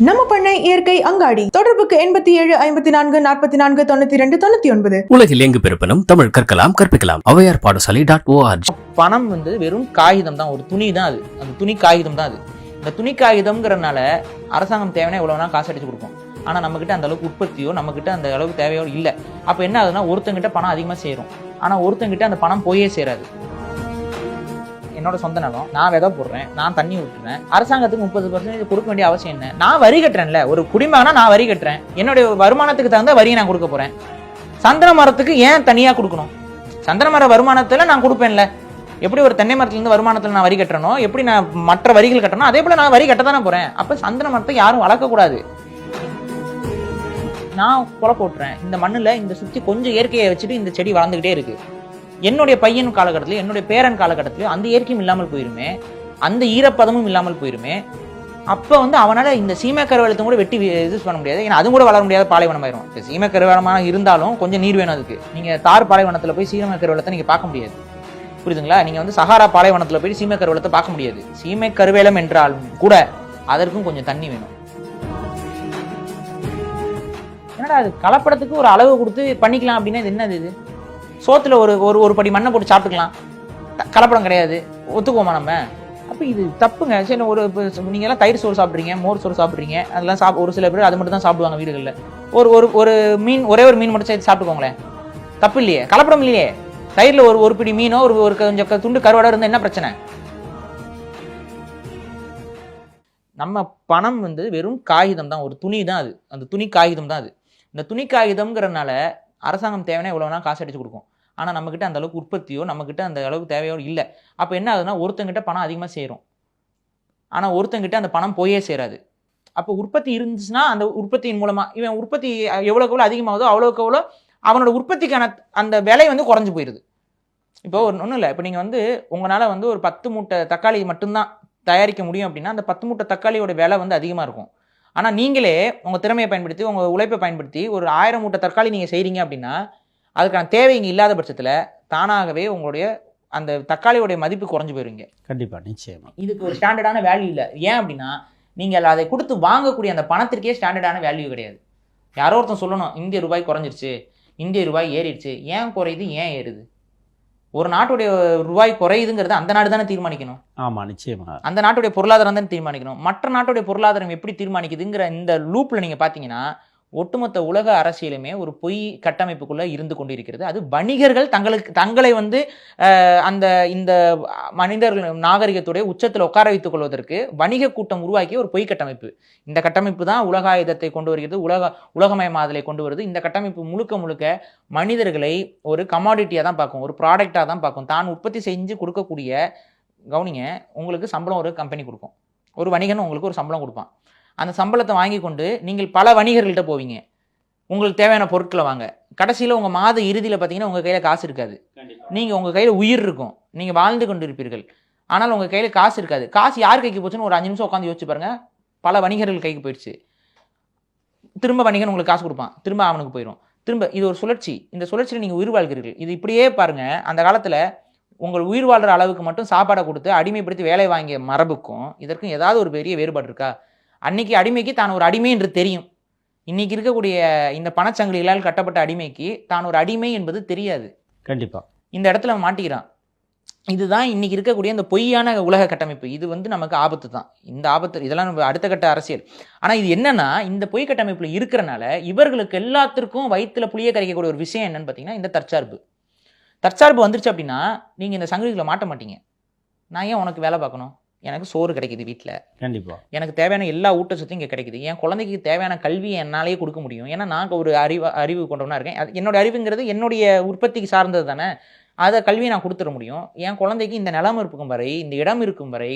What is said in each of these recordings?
நம்ம பண்ணை இயற்கை அங்காடி தொடர்புக்கு 8754449299. உலகில் எங்கு பிறப்பினும் தமிழ் கற்கலாம் கற்பிக்கலாம். ஔவையார் பாடசாலை.org. பணம் வெறும் காகிதம் தான், ஒரு துணி தான் அது. அந்த துணி காகிதம் தான் அது. இந்த துணி காகிதம்ங்கிறனால அரசாங்கம் தேவைன்னா எவ்வளவுனா காசு அடிச்சு கொடுக்கும். ஆனா நம்ம கிட்ட அந்த அளவுக்கு உற்பத்தியோ நம்ம கிட்ட அந்த அளவுக்கு தேவையோ இல்லை. அப்ப என்ன ஆகுதுன்னா ஒருத்தங்கிட்ட பணம் அதிகமா சேரும், ஆனா ஒருத்தங்கிட்ட அந்த பணம் போயே சேராது. என்னோட சொந்த நிலம், நான் விதை போடுறேன், நான் தண்ணி விட்டுறேன், அரசாங்கத்துக்கு 30% கொடுக்க வேண்டிய அவசியம் என்ன? நான் வரி கட்டுறேன்ல, ஒரு குடிமகனா நான் வரி கட்டுறேன், என்னுடைய வருமானத்துக்கு தகுந்த வரியை நான் கொடுக்க போறேன். சந்தன மரத்துக்கு ஏன் தனியா கொடுக்கணும்? சந்தன மர வருமானத்துல நான் கொடுப்பேன்ல. எப்படி ஒரு தென்னை மரத்துல இருந்து வருமானத்துல நான் வரி கட்டுறனோ, எப்படி நான் மற்ற வரிகள் கட்டணும், அதே போல நான் வரி கட்ட தானே போறேன். அப்ப சந்தன மரத்தை யாரும் வளர்க்க கூடாது. நான் கொலை போட்டுறேன், இந்த மண்ணுல இந்த சுத்தி கொஞ்சம் இயற்கையை வச்சுட்டு இந்த செடி வளர்ந்துகிட்டே இருக்கு. என்னுடைய பையன் காலகட்டத்திலும் என்னுடைய பேரன் காலகட்டத்திலும் அந்த இயற்கையும் இல்லாமல் போயிருமே, அந்த ஈரப்பதமும் இல்லாமல் போயிருமே. அப்ப அவனால இந்த சீமை கருவேலத்தை கூட வெட்டி யூஸ் பண்ண முடியாது. ஏன்னா அதுவும் கூட வளர முடியாத பாலைவனம் ஆயிரும். சீமை கருவேலமா இருந்தாலும் கொஞ்சம் நீர் வேணும் அதுக்கு. நீங்க தார் பாலைவனத்துல போய் சீமை கருவேலத்தை நீங்க பார்க்க முடியாது, புரியுதுங்களா? நீங்க சஹாரா பாலைவனத்துல போய் சீமை கருவேலத்தை பார்க்க முடியாது. சீமை கருவேலம் என்றாலும் கூட அதற்கும் கொஞ்சம் தண்ணி வேணும். என்னடா அது கலப்படத்துக்கு ஒரு அளவு கொடுத்து பண்ணிக்கலாம் அப்படின்னா இது என்னது? இது சோத்துல ஒரு படி மண்ணை போட்டு சாப்பிட்டுக்கலாம், கலப்படம் கிடையாது, ஒத்துக்குவோமா நம்ம? அப்ப இது தப்புங்க. சரி, நீங்க எல்லாம் தயிர் சோறு சாப்பிட்றீங்க, மோர் சோறு சாப்பிட்றீங்க, அதெல்லாம் ஒரு சில பேர் அது மட்டும் தான் சாப்பிடுவாங்க வீடுகளில். ஒரு மீன், ஒரே ஒரு மீன் மட்டும் சேர்த்து சாப்பிட்டுக்கோங்களேன், தப்பு இல்லையே, கலப்படம் இல்லையே. தயிர்ல ஒரு பிடி மீனோ ஒரு கொஞ்சம் துண்டு கருவாடோ இருந்தா என்ன பிரச்சனை? நம்ம பணம் வெறும் காகிதம் தான், ஒரு துணி தான் அது. அந்த துணி காகிதம் தான் அது. இந்த துணி காகிதம்ங்கிறனால அரசாங்கம் தேவைன்னா எவ்வளவுனா காசு அடிச்சு கொடுக்கும். ஆனா நம்ம கிட்ட அந்த அளவுக்கு உற்பத்தியோ நம்ம கிட்ட அந்த அளவுக்கு தேவையோ இல்லை. அப்ப என்ன ஆகுதுன்னா ஒருத்தங்கிட்ட பணம் அதிகமா சேரும், ஆனா ஒருத்தங்கிட்ட அந்த பணம் போயே சேராது. அப்ப உற்பத்தி இருந்துச்சுன்னா அந்த உற்பத்தியின் மூலமா இவன் உற்பத்தி எவ்வளவுக்கு எவ்வளவு அதிகமாகுதோ அவ்வளவுக்கு எவ்வளோ அவனோட உற்பத்திக்கான அந்த விலை குறைஞ்சு போயிருது. இப்போ ஒன்றும் இல்லை, இப்போ நீங்க உங்களால ஒரு 10 மூட்டை தக்காளி மட்டும்தான் தயாரிக்க முடியும் அப்படின்னா அந்த 10 மூட்டை தக்காளியோட விலை அதிகமா இருக்கும். ஆனா நீங்களே உங்க திறமையை பயன்படுத்தி உங்க உழைப்பை பயன்படுத்தி ஒரு 1000 மூட்டை தக்காளி நீங்க செய்றீங்க அப்படின்னா அதுக்கான தேவை இங்க இல்லாத பட்சத்துல தானாகவே உங்களுடைய அந்த தக்காளியோடைய மதிப்பு குறைஞ்சு போயிருங்க. கண்டிப்பா, நிச்சயமா. இதுக்கு ஒரு ஸ்டாண்டர்டான வேல்யூ இல்லை. ஏன் அப்படின்னா நீங்கள் அதை கொடுத்து வாங்கக்கூடிய அந்த பணத்திற்கே ஸ்டாண்டர்டான வேல்யூ கிடையாது. யாரோ ஒருத்தன் சொல்லணும் இந்திய ரூபாய் குறைஞ்சிருச்சு, இந்திய ரூபாய் ஏறிடுச்சு. ஏன் குறையுது, ஏன் ஏறுது? ஒரு நாட்டுடைய ரூபாய் குறையுதுங்கிறது அந்த நாடு தானே தீர்மானிக்கணும். ஆமா, நிச்சயமா. அந்த நாட்டுடைய பொருளாதாரம் தானே தீர்மானிக்கணும். மற்ற நாட்டுடைய பொருளாதாரம் எப்படி தீர்மானிக்குதுங்கிற இந்த லூப்ல நீங்க பாத்தீங்கன்னா ஒட்டுமொத்த உலக அரசியலுமே ஒரு பொய் கட்டமைப்புக்குள்ள இருந்து கொண்டிருக்கிறது. அது வணிகர்கள் தங்களை அந்த இந்த மனிதர்கள் நாகரிகத்துடைய உச்சத்தில் உட்கார வைத்துக் கொள்வதற்கு வணிக கூட்டம் உருவாக்கிய ஒரு பொய் கட்டமைப்பு. இந்த கட்டமைப்பு தான் உலகாயுதத்தை கொண்டு வருகிறது, உலகமயமாதலை கொண்டு வருது. இந்த கட்டமைப்பு முழுக்க மனிதர்களை ஒரு கமாடிட்டியா தான் பார்க்கும், ஒரு ப்ராடக்டா தான் பார்க்கும். தான் உற்பத்தி செஞ்சு கொடுக்கக்கூடிய, கவனிங்க, உங்களுக்கு சம்பளம் ஒரு கம்பெனி கொடுக்கும், ஒரு வணிகன் உங்களுக்கு ஒரு சம்பளம் கொடுப்பான். அந்த சம்பளத்தை வாங்கி கொண்டு நீங்கள் பல வணிகர்கள்ட்ட போவீங்க, உங்களுக்கு தேவையான பொருட்களை வாங்க. கடைசியில் உங்கள் மாத இறுதியில் பார்த்தீங்கன்னா உங்கள் கையில் காசு இருக்காது. நீங்கள் உங்கள் கையில் உயிர் இருக்கும், நீங்கள் வாழ்ந்து கொண்டு இருப்பீர்கள், ஆனால் உங்கள் கையில் காசு இருக்காது. காசு யார் கைக்கு போச்சுன்னு ஒரு 5 நிமிஷம் உட்காந்து யோசிச்சு பாருங்க. பல வணிகர்கள் கைக்கு போயிடுச்சு. திரும்ப வணிகன் உங்களுக்கு காசு கொடுப்பான், திரும்ப அவனுக்கு போயிடும். திரும்ப இது ஒரு சுழற்சி. இந்த சுழற்சியில் நீங்கள் உயிர் வாழ்கிறீர்கள். இது இப்படியே பாருங்க. அந்த காலத்தில் உங்கள் உயிர் வாழ்கிற அளவுக்கு மட்டும் சாப்பாடை கொடுத்து அடிமைப்படுத்தி வேலை வாங்கிய மரபுக்கும் இதற்கும் ஏதாவது ஒரு பெரிய வேறுபாடு இருக்கா? அன்னைக்கு அடிமைக்கு தான் ஒரு அடிமை என்று தெரியும். இன்னைக்கு இருக்கக்கூடிய இந்த பணச்சங்கிலிகளால் கட்டப்பட்ட அடிமைக்கு தான் ஒரு அடிமை என்பது தெரியாது. கண்டிப்பா இந்த இடத்துல மாட்டிக்கிறான். இதுதான் இன்னைக்கு இருக்கக்கூடிய இந்த பொய்யான உலக கட்டமைப்பு. இது நமக்கு ஆபத்து தான். இந்த ஆபத்து இதெல்லாம் நம்ம அடுத்த கட்ட அரசியல். ஆனா இது என்னன்னா இந்த பொய் கட்டமைப்புல இருக்கிறனால இவர்களுக்கு எல்லாத்திற்கும் வயிற்றுல புளிய கரைக்கக்கூடிய ஒரு விஷயம் என்னன்னு பார்த்தீங்கன்னா இந்த தற்சார்பு வந்துருச்சு அப்படின்னா நீங்க இந்த சங்கிலிகளை மாட்ட மாட்டீங்க. நான் ஏன் உனக்கு வேலை பார்க்கணும்? எனக்கு சோறு கிடைக்குது வீட்டில், கண்டிப்பாக எனக்கு தேவையான எல்லா ஊட்டச்சத்தும் இங்கே கிடைக்குது. என் குழந்தைக்கு தேவையான கல்வியை என்னாலேயே கொடுக்க முடியும். ஏன்னா நான் ஒரு அறிவு கொண்டவனா இருக்கேன். என்னோட அறிவுங்கிறது என்னுடைய உற்பத்திக்கு சார்ந்தது தானே. அதை கல்வியை நான் கொடுத்துட முடியும். என் குழந்தைக்கு இந்த நிலம் இருக்கும் வரை, இந்த இடம் இருக்கும் வரை,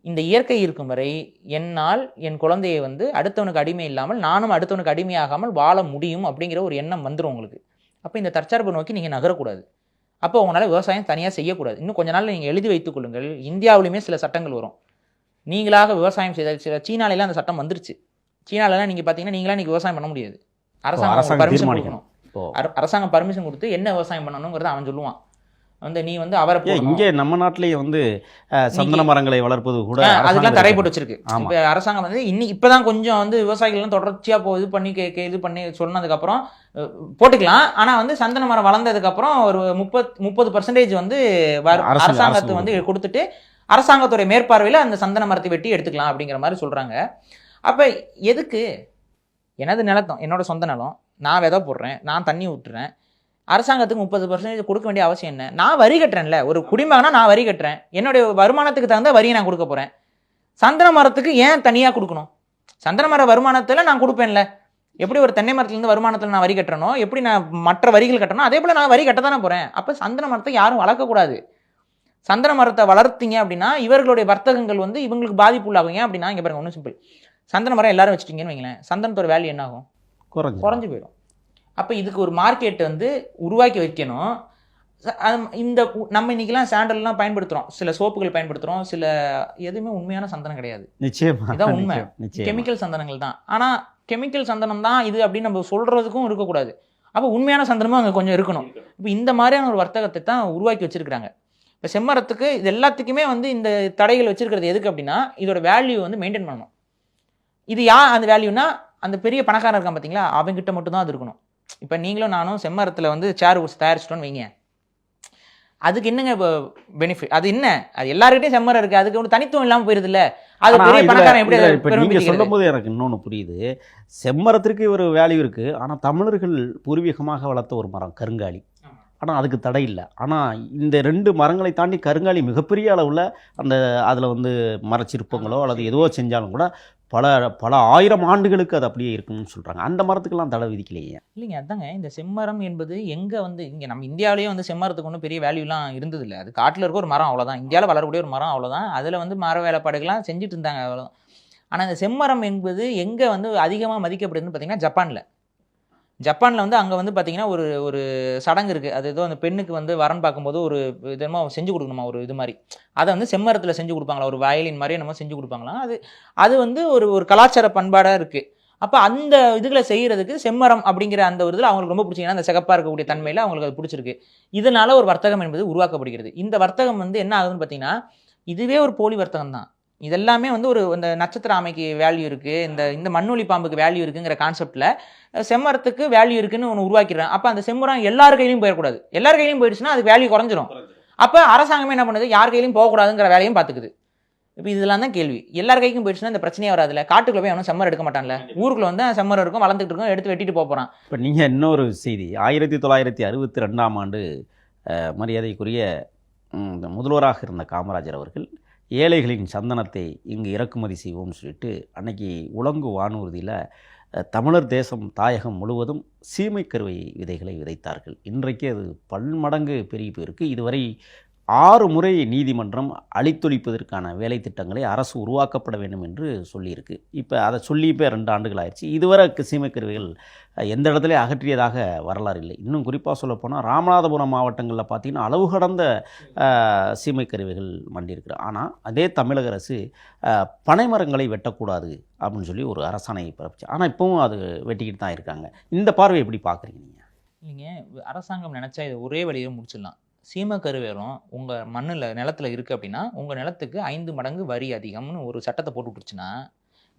இந்த இயற்கை இருக்கும் வரை என்னால் என் குழந்தையை அடுத்தவனுக்கு அடிமை இல்லாமல் நானும் அடுத்தவனுக்கு அடிமையாகாமல் வாழ முடியும் அப்படிங்கிற ஒரு எண்ணம் வந்துடும் உங்களுக்கு. அப்போ இந்த தற்சார்பு நோக்கி நீங்கள் நகரக்கூடாது. அப்போ உங்களால் விவசாயம் தனியாக செய்யக்கூடாது. இன்னும் கொஞ்ச நாள் நீங்கள் எழுதி வைத்துக் கொள்ளுங்கள், இந்தியாவிலுமே சில சட்டங்கள் வரும். நீங்களாக விவசாயம் செய்த சில சீனாலெல்லாம் அந்த சட்டம் வந்துருச்சு. சீனாலெல்லாம் நீங்கள் பார்த்தீங்கன்னா நீங்களாம் இன்றைக்கி விவசாயம் பண்ண முடியாது. அரசாங்கம் பர்மிஷன் கொடுக்கணும். அரசாங்கம் பர்மிஷன் கொடுத்து என்ன விவசாயம் பண்ணணுங்கிறத அவன் சொல்லுவான். வந்து நீ வந்து அவரை போடணும். இங்கே நம்ம நாட்டிலேயே வந்து சந்தன மரங்களை வளர்ப்பது கூட அதுக்கெல்லாம் தடை போட்டு வச்சிருக்கு. ஆமா. இப்போ அரசாங்கம் வந்து இப்பதான் கொஞ்சம் வந்து விவசாயிகள்லாம் தொடர்ச்சியா இது பண்ணி இது பண்ணி சொன்னதுக்கப்புறம் போட்டுக்கலாம். ஆனா வந்து சந்தன மரம் வளர்ந்ததுக்கப்புறம் ஒரு 30% வந்து அரசாங்கத்தை வந்து கொடுத்துட்டு அரசாங்கத்துடைய மேற்பார்வையில் அந்த சந்தன மரத்தை வெட்டி எடுத்துக்கலாம் அப்படிங்கிற மாதிரி சொல்றாங்க. அப்ப எதுக்கு? எனது நிலத்தம், என்னோட சொந்த நிலம், நான் விதை போடுறேன், நான் தண்ணி ஊற்றுறேன், அரசாங்கத்துக்கு 30% கொடுக்க வேண்டிய அவசியம் என்ன? நான் வரி கட்டுறேன்ல, ஒரு குடிமகனா நான் வரி கட்டுறேன், என்னுடைய வருமானத்துக்கு தகுந்த வரியை நான் கொடுக்க போறேன். சந்தன மரத்துக்கு ஏன் தனியா கொடுக்கணும்? சந்தன மர வருமானத்துல நான் கொடுப்பேன்ல. எப்படி ஒரு தென்னை மரத்துலேருந்து வருமானத்தில் நான் வரி கட்டணும், எப்படி நான் மற்ற வரிகள் கட்டணும், அதே போல நான் வரி கட்ட தானே போறேன். அப்ப சந்தன மரத்தை யாரும் வளர்க்கக்கூடாது. சந்தன மரத்தை வளர்த்தீங்க அப்படின்னா இவர்களுடைய வர்த்தகங்கள் வந்து இவங்களுக்கு பாதிப்பு உள்ளாகுங்க. அப்படின்னா இங்க பாருங்க, ஒன்றும் சிம்பிள். சந்தன மரம் எல்லாரும் வச்சுட்டீங்கன்னு வைங்களேன், சந்தனத்தோட வேல்யூ என்ன ஆகும்? குறைஞ்சு போயிடும். அப்போ இதுக்கு ஒரு மார்க்கெட் வந்து உருவாக்கி வைக்கணும். இந்த நம்ம இன்னைக்கெல்லாம் சாண்டல்லாம் பயன்படுத்துகிறோம், சில சோப்புகள் பயன்படுத்துகிறோம், சில எதுவுமே உண்மையான சந்தனம் கிடையாது. நிச்சயமா இதான் உண்மை. கெமிக்கல் சந்தனங்கள் தான். ஆனால் கெமிக்கல் சந்தனம் தான் இது அப்படின்னு நம்ம சொல்கிறதுக்கும் இருக்கக்கூடாது. அப்போ உண்மையான சந்தனமும் அங்கே கொஞ்சம் இருக்கணும். இப்போ இந்த மாதிரியான ஒரு வர்த்தகத்தை தான் உருவாக்கி வச்சிருக்கிறாங்க. இப்போ செம்மரத்துக்கு இது எல்லாத்துக்குமே வந்து இந்த தடைகள் வச்சிருக்கிறது எதுக்கு அப்படின்னா இதோட வேல்யூ வந்து மெயின்டைன் பண்ணணும். இது அந்த வேல்யூனா அந்த பெரிய பணக்காரன் இருக்கான் பார்த்தீங்களா, அவங்ககிட்ட மட்டும் தான் அது இருக்கணும். இப்போ நீங்களும் நானும் செம்மரத்தில் வந்து சேர் தயாரிச்சிட்டோன்னு வைங்க, அதுக்கு என்னங்க இப்போ பெனிஃபிட்? அது என்ன, அது எல்லாருக்கிட்டையும் செம்மரம் இருக்குது, அதுக்கு ஒரு தனித்துவம் இல்லாமல் போயிருது இல்லை? அது பெரிய பணக்காரன் எப்படி? இப்போ நீங்கள் சொல்லும் போது எனக்கு இன்னொன்று புரியுது. செம்மரத்திற்கு ஒரு வேல்யூ இருக்குது. ஆனால் தமிழர்கள் பூர்வீகமாக வளர்த்த ஒரு மரம் கருங்காலி, ஆனால் அதுக்கு தடை இல்லை. ஆனால் இந்த 2 மரங்களை தாண்டி கருங்காலி மிகப்பெரிய அளவில் அந்த அதில் வந்து மரச்சிற்பங்களோ அல்லது எதுவோ செஞ்சாலும் கூட பல ஆயிரம் ஆண்டுகளுக்கு அது அப்படியே இருக்குன்னு சொல்கிறாங்க. அந்த மரத்துக்கெல்லாம் தடை விதிக்கலையே. இல்லைங்க, அதாங்க இந்த செம்மரம் என்பது எங்கே வந்து இங்கே நம்ம இந்தியாவிலேயே வந்து செம்மரத்துக்கு ஒன்றும் பெரிய வேல்யூலாம் இருந்ததில்லை. அது காட்டில் இருக்க ஒரு மரம் அவ்வளோதான், இந்தியாவில் வளரக்கூடிய ஒரு மரம் அவ்வளோதான். அதில் வந்து மர வேலைப்பாடுகள்லாம் செஞ்சுட்டு இருந்தாங்க அவ்வளோதான். ஆனால் இந்த செம்மரம் என்பது எங்கே வந்து அதிகமாக மதிக்கப்படுதுன்னு பார்த்தீங்கன்னா ஜப்பானில் வந்து அங்கே வந்து பார்த்தீங்கன்னா ஒரு சடங்கு இருக்குது. அது ஏதோ அந்த பெண்ணுக்கு வந்து வரன் பார்க்கும்போது ஒரு இதமா செஞ்சு கொடுக்கணுமா, ஒரு இது மாதிரி. அதை வந்து செம்மரத்தில் செஞ்சு கொடுப்பாங்களா, ஒரு வயலின் மாதிரி நம்ம செஞ்சு கொடுப்பாங்களாம். அது வந்து ஒரு கலாச்சார பண்பாடாக இருக்குது. அப்போ அந்த இதுகளை செய்கிறதுக்கு செம்மரம் அப்படிங்கிற அந்த ஒரு இதில் அவங்களுக்கு ரொம்ப பிடிச்சிங்கன்னா அந்த சிகப்பாக இருக்கக்கூடிய தன்மையில் அவங்களுக்கு அது பிடிச்சிருக்கு. இதனால ஒரு வர்த்தகம் என்பது உருவாக்கப்படுகிறது. இந்த வர்த்தகம் வந்து என்ன ஆகுதுன்னு பார்த்தீங்கன்னா இதுவே ஒரு போலி வர்த்தகம் தான். இதெல்லாமே வந்து இந்த நட்சத்திர ஆமைக்கு வேல்யூ இருக்குது, இந்த மண்ணொலி பாம்புக்கு வேல்யூ இருக்குங்கிற கான்செப்டில் செம்மரத்துக்கு வேல்யூ இருக்குன்னு ஒன்று உருவாக்கிடுறேன். அப்போ அந்த செம்மரம் எல்லார் கையிலையும் போயிடக்கூடாது. எல்லார் கையிலையும் போயிடுச்சுன்னா அது வேல்யூ குறைஞ்சிரும். அப்போ அரசாங்கமே என்ன பண்ணுது, யார் கையிலையும் போகக்கூடாதுங்கிற வேலையும் பார்த்துக்குது. இப்போ இதெல்லாம் தான் கேள்வி. எல்லார் கைக்கும் போயிடுச்சுன்னா இந்த பிரச்சனையே வராதுல்ல. காட்டுக்குள்ள போய் அவனும் செம்மரம் எடுக்க மாட்டான்ல, ஊருக்குள்ள வந்து செம்மரம் இருக்கும், வளர்ந்துட்டு இருக்கும், எடுத்து வெட்டிட்டு போகிறான். இப்போ நீங்கள் இன்னொரு செய்தி, 1962ஆம் ஆண்டு மரியாதைக்குரிய முதல்வராக இருந்த காமராஜர் அவர்கள் ஏழைகளின் சந்தனத்தை இங்கு இறக்குமதி செய்வோம்னு சொல்லிட்டு அன்னைக்கு உலங்கு வானூர்தியில் தமிழர் தேசம் தாயகம் முழுவதும் சீமைக்கருவை விதைகளை விதைத்தார்கள். இன்றைக்கு அது பன்மடங்கு பெருகி போயிருக்கு. இதுவரை 6 முறை நீதிமன்றம் அழித்தொழிப்பதற்கான வேலை திட்டங்களை அரசு உருவாக்கப்பட வேண்டும் என்று சொல்லியிருக்கு. இப்போ அதை சொல்லி இப்போ 2 ஆண்டுகள் ஆயிடுச்சு. இதுவரை சீமைக்கருவிகள் எந்த இடத்துல அகற்றியதாக வரலாறு இல்லை. இன்னும் குறிப்பாக சொல்லப்போனால் ராமநாதபுரம் மாவட்டங்களில் பார்த்திங்கன்னா அளவு கடந்த சீமைக்கருவிகள் மண்டியிருக்கிறது. ஆனால் அதே தமிழக அரசு பனைமரங்களை வெட்டக்கூடாது அப்படின்னு சொல்லி ஒரு அரசாணையை பிறப்பிச்சு. ஆனால் இப்போவும் அது வெட்டிக்கிட்டு தான் இருக்காங்க. இந்த பார்வை எப்படி பார்க்குறீங்க நீங்கள்? இல்லைங்க, அரசாங்கம் நினச்சா இது ஒரே வழியை முடிச்சிடலாம். சீமைக்கருவேலம் உங்கள் மண்ணில் நிலத்தில் இருக்குது அப்படின்னா உங்கள் நிலத்துக்கு 5 மடங்கு வரி அதிகம்னு ஒரு சட்டத்தை போட்டு விட்டுருச்சுன்னா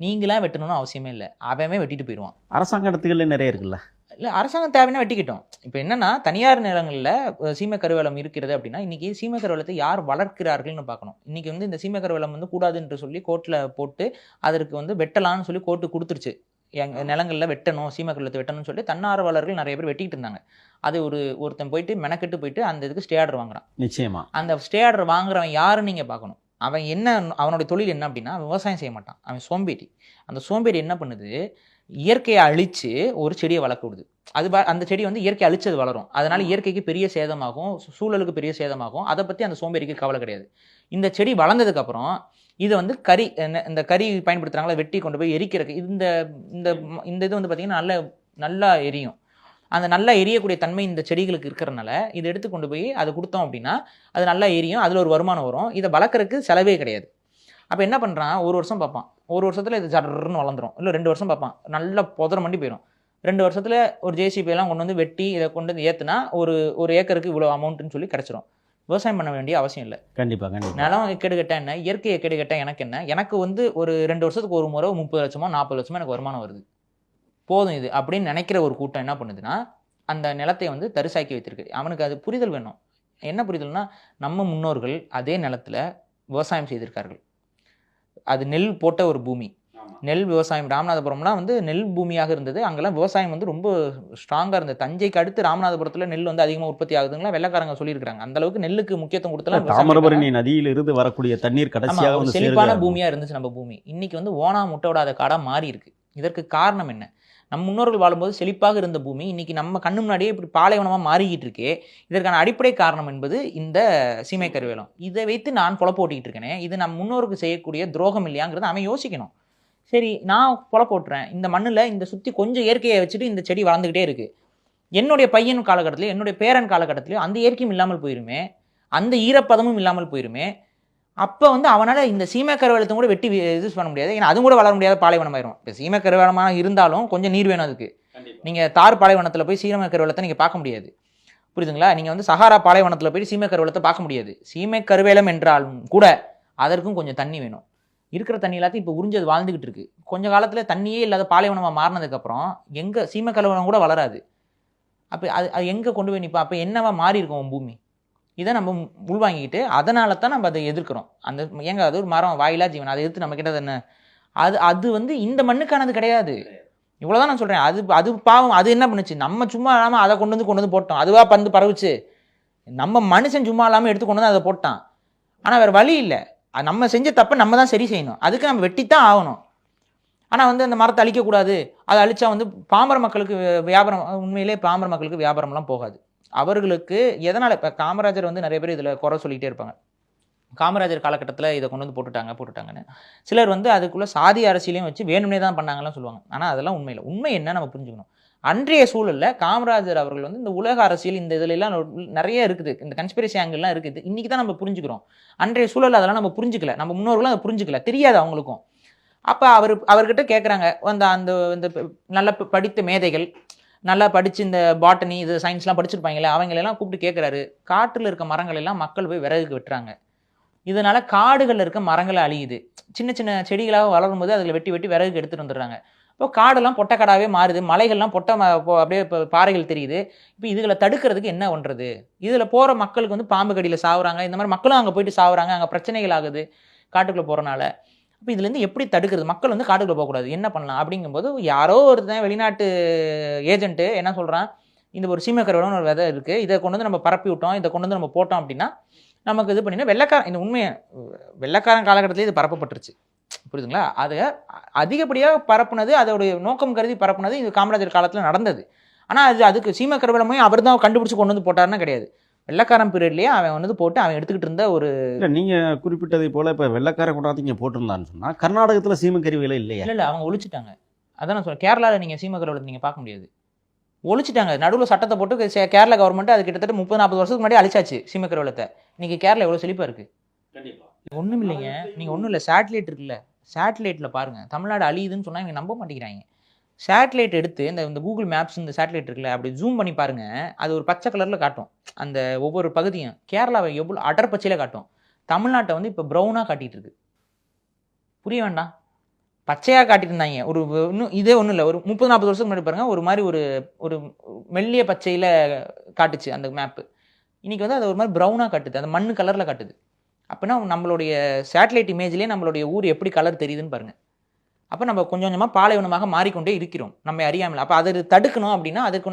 நீங்களாம் வெட்டணும்னு அவசியமே இல்லை, அவன் வெட்டிட்டு போயிடுவான். அரசாங்க இடத்துகளில் நிறைய இருக்குல்ல. இல்லை, அரசாங்கம் தேவைன்னா வெட்டிக்கிட்டோம். இப்போ என்னன்னா தனியார் நிலங்களில் சீமைக்கருவேலம் இருக்கிறது அப்படின்னா இன்றைக்கி சீமைக்கருவேலத்தை யார் வளர்க்கிறார்கள்னு பார்க்கணும். இன்றைக்கி வந்து இந்த சீமைக்கருவேலம் வந்து கூடாதுன்னு சொல்லி கோர்ட்டில் போட்டு அதற்கு வந்து வெட்டலான்னு சொல்லி கோர்ட்டு கொடுத்துருச்சு. எங்கள் நிலங்களில் வெட்டணும், சீமைக்கருவேலத்தை வெட்டணும்னு சொல்லி தன்னார்வலர்கள் நிறைய பேர் வெட்டிக்கிட்டு இருந்தாங்க. அது ஒருத்தன் போயிட்டு மெனக்கெட்டு போயிட்டு அந்த இதுக்கு ஸ்டே ஆர்டர் வாங்குறான். நிச்சயமாக அந்த ஸ்டே ஆர்டர் வாங்குறவன் யாருன்னு நீங்கள் பார்க்கணும். அவன் என்ன, அவனுடைய தொழில் என்ன அப்படின்னா விவசாயம் செய்ய மாட்டான், அவன் சோம்பேறி. அந்த சோம்பேறி என்ன பண்ணுது, இயற்கையை அழித்து ஒரு செடியை வளர்க்க விடுது. அந்த செடி வந்து இயற்கை அழிச்சது வளரும், அதனால இயற்கைக்கு பெரிய சேதமாகும், சூழலுக்கு பெரிய சேதமாகும். அதை பற்றி அந்த சோம்பேறிக்கு கவலை கிடையாது. இந்த செடி வளர்ந்ததுக்கப்புறம் இதை வந்து இந்த கறி பயன்படுத்துகிறாங்களா, வெட்டி கொண்டு போய் எரிக்கிறதுக்கு இந்த இது வந்து பார்த்திங்கன்னா நல்லா எரியும். அந்த நல்லா எரியக்கூடிய தன்மை இந்த செடிகளுக்கு இருக்கிறனால இதை எடுத்து கொண்டு போய் அதை கொடுத்தோம் அப்படின்னா அது நல்லா எரியும், அதில் ஒரு வருமானம் வரும். இதை வளர்க்குறதுக்கு செலவே கிடையாது. அப்போ என்ன பண்ணுறான், ஒரு வருஷம் பார்ப்பான், ஒரு வருஷத்தில் இது ஜர்ன்னு வளர்ந்துடும். இல்லை 2 வருஷம் பார்ப்பான், நல்லா புதற மண்டி போயிடும். 2 வருஷத்தில் ஒரு ஜேசிபி எல்லாம் கொண்டு வந்து வெட்டி இதை கொண்டு வந்து ஏற்றுனா ஒரு ஏக்கருக்கு இவ்வளோ அமௌண்ட்டுன்னு சொல்லி கிடச்சிரும். விவசாயம் பண்ண வேண்டிய அவசியம் இல்லை. கண்டிப்பாக நிலம் கேடு கேட்டால் என்ன, இயற்கையை கேடு கேட்டால் எனக்கு என்ன, எனக்கு வந்து ஒரு 2 வருஷத்துக்கு ஒரு முறை 30 லட்சமோ 40 லட்சமோ எனக்கு வருமானம் வருது, போதும் இது அப்படின்னு நினைக்கிற ஒரு கூட்டம் என்ன பண்ணுதுன்னா அந்த நிலத்தை வந்து தரிசாக்கி வைத்திருக்கு. அவனுக்கு அது புரிதல் வேணும். என்ன புரிதல்னா, நம்ம முன்னோர்கள் அதே நிலத்தில் விவசாயம் செய்திருக்கார்கள். அது நெல் போட்ட ஒரு பூமி, நெல் விவசாயம். ராமநாதபுரம்லாம் வந்து நெல் பூமியாக இருந்தது. அங்கெல்லாம் விவசாயம் வந்து ரொம்ப ஸ்ட்ராங்காக இருந்தது. தஞ்சைக்கு அடுத்து ராமநாதபுரத்தில் நெல் வந்து அதிகமாக உற்பத்தி ஆகுதுங்களா வெள்ளக்காரங்க சொல்லியிருக்காங்க. அந்த அளவுக்கு நெல்லுக்கு முக்கியத்துவம் கொடுத்தலாம். தாமிரபரணி நதியிலிருந்து வரக்கூடிய தண்ணீர் கடைசியாக வந்து செழிப்பான பூமியாக இருந்துச்சு நம்ம பூமி. இன்னைக்கு வந்து ஓனா முட்டை விடாத காடாக மாறி இருக்கு. இதற்கு காரணம் என்ன? நம்ம முன்னோர்கள் வாழும்போது செழிப்பாக இருந்த பூமி இன்னைக்கு நம்ம கண்ணு முன்னாடியே இப்படி பாலைவனமாக மாறிக்கிட்டு இருக்கே. இதற்கான அடிப்படை காரணம் என்பது இந்த சீமை கருவேலம். இதை வைத்து நான் பொழப்பு ஓட்டிக்கிட்டு இருக்கேனே, இது நம்ம முன்னோருக்கு செய்யக்கூடிய துரோகம் இல்லையாங்கிறத அவன் யோசிக்கணும். சரி, நான் பொழப்பு ஓட்டுறேன், இந்த மண்ணில் இந்த சுற்றி கொஞ்சம் இயற்கையை வச்சுட்டு இந்த செடி வளர்ந்துக்கிட்டே இருக்குது. என்னுடைய பையன் காலகட்டத்திலையும் என்னுடைய பேரன் காலகட்டத்திலையும் அந்த இயற்கையும் இல்லாமல் போயிருமே, அந்த ஈரப்பதமும் இல்லாமல் போயிருமே. அப்போ வந்து அவனால் இந்த சீமை கருவேலத்தை கூட வெட்டி யூஸ் பண்ண முடியாது. ஏன்னா அதுவும் கூட வளர முடியாத பாலைவனம் ஆயிரும். இப்போ சீமை கருவேலமாக இருந்தாலும் கொஞ்சம் நீர் வேணும் அதுக்கு. நீங்கள் தார் பாலைவனத்தில் போய் சீமை கருவேலத்தை நீங்கள் பார்க்க முடியாது. புரியுதுங்களா? நீங்கள் வந்து சஹாரா பாலைவனத்தில் போய் சீமை கருவேலத்தை பார்க்க முடியாது. சீமை கருவேலம் என்றாலும் கூட அதற்கும் கொஞ்சம் தண்ணி வேணும். இருக்கிற தண்ணி எல்லாத்தையும் இப்போ உறிஞ்சது வாழ்ந்துகிட்டு இருக்கு. கொஞ்சம் காலத்தில் தண்ணியே இல்லாத பாலைவனமாக மாறினதுக்கப்புறம் எங்கே சீமை கருவேலம் கூட வளராது. அப்போ அது எங்கே கொண்டு போய் நிற்பா? அப்போ என்னவா மாறி இருக்கும் பூமி? இதை நம்ம உள்வாங்கிக்கிட்டு அதனால தான் நம்ம அதை எதிர்க்கிறோம். அந்த ஏங்க அது ஒரு மரம், வாயிலா ஜீவன், அதை எதிர்த்து நம்ம கிட்டது என்ன? அது வந்து இந்த மண்ணுக்கானது கிடையாது. இவ்வளோதான் நான் சொல்கிறேன். அது பாவம். அது என்ன பண்ணுச்சு? நம்ம சும்மா இல்லாமல் அதை கொண்டு வந்து போட்டோம். அதுவாக பந்து பரவுச்சு. நம்ம மனுஷன் சும்மா இல்லாமல் எடுத்து கொண்டு வந்து அதை போட்டான். ஆனால் வேறு வழி இல்லை. நம்ம செஞ்ச தப்பை நம்ம தான் சரி செய்யணும். அதுக்கு நம்ம வெட்டித்தான் ஆகணும். ஆனால் வந்து அந்த மரத்தை அழிக்கக்கூடாது. அதை அழிச்சா வந்து பாமர மக்களுக்கு வியாபாரம், உண்மையிலே பாமர மக்களுக்கு வியாபாரம்லாம் போகாது. அவர்களுக்கு எதனால் இப்போ காமராஜர் வந்து நிறைய பேர் இதில் குறை சொல்லிகிட்டே இருப்பாங்க. காமராஜர் காலகட்டத்தில் இதை கொண்டு வந்து போட்டுட்டாங்கன்னு. சிலர் வந்து அதுக்குள்ளே சாதி அரசியலையும் வச்சு வேணும்னே தான் பண்ணாங்கலாம் சொல்லுவாங்க. ஆனால் அதெல்லாம் உண்மை இல்லை. உண்மை என்ன நம்ம புரிஞ்சுக்கணும். அன்றைய சூழலில் காமராஜர் அவர்கள் வந்து இந்த உலக அரசியல் இந்த இதிலெல்லாம் நிறைய இருக்குது. இந்த கன்ஸ்பிரசி ஆங்கிள்லாம் இருக்குது. இன்றைக்கி தான் நம்ம புரிஞ்சுக்கிறோம். அன்றைய சூழல் அதெல்லாம் நம்ம புரிஞ்சுக்கல. நம்ம முன்னோர்களும் அதை புரிஞ்சுக்கல, தெரியாது அவங்களுக்கும். அப்போ அவர்கிட்ட கேட்குறாங்க, அந்த நல்ல படித்த மேதைகள், நல்லா படித்து இந்த பாட்டனி இது சயின்ஸ்லாம் படிச்சிருப்பாங்களே, அவங்களெல்லாம் கூப்பிட்டு கேட்குறாரு, காட்டில் இருக்க மரங்கள் எல்லாம் மக்கள் போய் விறகுக்கு வெட்டுறாங்க. இதனால் காடுகளில் இருக்க மரங்களை அழியுது. சின்ன சின்ன செடிகளாக வளரும் போது அதில் வெட்டி விறகுக்கு எடுத்துகிட்டு வந்துடுறாங்க. இப்போ காடெல்லாம் பொட்டக்காடாகவே மாறுது. மலைகள்லாம் அப்படியே இப்போ பாறைகள் தெரியுது. இப்போ இதுகளை தடுக்கிறதுக்கு என்ன பண்ணுறது? இதில் போகிற மக்களுக்கு வந்து பாம்பு கடியில் சாவுறாங்க. இந்த மாதிரி மக்களும் அங்கே போயிட்டு சாவுறாங்க. அங்கே பிரச்சனைகள் ஆகுது காட்டுக்குள்ளே போகிறனால. இப்போ இதுலேருந்து எப்படி தடுக்கிறது? மக்கள் வந்து காட்டுக்குள்ளே போகக்கூடாது, என்ன பண்ணலாம் அப்படிங்கும்போது யாரோ ஒருத்தன் வெளிநாட்டு ஏஜென்ட்டு என்ன சொல்கிறான், இந்த ஒரு சீமை கருவேலம்னு ஒரு விதை இருக்குது, இதை கொண்டு வந்து நம்ம பரப்பி விட்டோம், இதை கொண்டு வந்து நம்ம போட்டோம் அப்படின்னா நமக்கு இது பண்ணினா வெள்ளைக்காரன், இந்த உண்மையை வெள்ளைக்காரன் காலகட்டத்திலே இது பரப்பப்பட்டுருச்சு. புரியுதுங்களா? அதை அதிகப்படியாக பரப்புனது, அதோடைய நோக்கம் கருதி பரப்புனது இது காமராஜர் காலத்தில் நடந்தது. ஆனால் அதுக்கு சீமை கருவேலமே அவர் தான் கண்டுபிடிச்சி கொண்டு வந்து போட்டாருன்னா கிடையாது. வெள்ளைக்காரன் பீரியட்லேயே அவன் வந்து போட்டு அவன் எடுத்துக்கிட்டு இருந்த ஒரு. இல்லை, நீங்கள் குறிப்பிட்டதை போல் இப்போ வெள்ளைக்காரன் கொண்டாந்து இங்கே போட்டிருந்தான்னு சொன்னால் கர்நாடகத்தில் சீமை கருவேலம் இல்லையா? இல்லை, அவங்க ஒழிச்சிட்டாங்க. அதான் நான் சொல்கிறேன். கேரளாவில் நீங்கள் சீமை கருவேலத்தை நீங்கள் பார்க்க முடியாது, ஒழிச்சிட்டாங்க. நடுவில் சட்டத்தை போட்டு கேரளா கவர்மெண்ட் அது கிட்டத்தட்ட 30-40 வருஷத்துக்கு முன்னாடி அழிச்சாச்சு சீமை கருவேலத்தை. இன்றைக்கி கேரளா எவ்வளோ செழிப்பாக இருக்குது. ஒன்றும் இல்லைங்க, நீங்கள் ஒன்றும் இல்லை, சேட்டலைட் இருக்குல்ல, சேட்டலைட்டில் பாருங்கள், தமிழ்நாடு அழியுதுன்னு சொன்னால் இவங்க நம்ப மாட்டேங்கிறாங்க. சேட்டலைட் எடுத்து இந்த கூகுள் மேப்ஸ் இந்த சேட்டலைட் இருக்குல்ல, அப்படி ஜூம் பண்ணி பாருங்கள், அது ஒரு பச்சை கலரில் காட்டும் அந்த ஒவ்வொரு பகுதியும். கேரளாவை எவ்வளோ அடர்பச்சையில் காட்டும். தமிழ்நாட்டை வந்து இப்போ ப்ரௌனாக காட்டிகிட்டு இருக்கு. புரிய வேண்டாம், பச்சையாக காட்டிட்டு இருந்தாங்க. இன்னும் இதே ஒன்றும் இல்லை, ஒரு 30-40 வருஷத்துக்கு முன்னாடி பாருங்கள், ஒரு மாதிரி ஒரு மெல்லிய பச்சையில் காட்டுச்சு அந்த மேப்பு. இன்றைக்கி வந்து அது ஒரு மாதிரி ப்ரௌனாக காட்டுது, அந்த மண்ணு கலரில் காட்டுது. அப்படின்னா நம்மளுடைய சேட்டலைட் இமேஜ்லேயே நம்மளுடைய ஊர் எப்படி கலர் தெரியுதுன்னு பாருங்கள். அப்போ நம்ம கொஞ்சம் கொஞ்சமாக பாலைவனமாக மாறிக்கொண்டே இருக்கிறோம் நம்ம அறியாமல். அப்போ அதை தடுக்கணும் அப்படின்னா அதுக்கு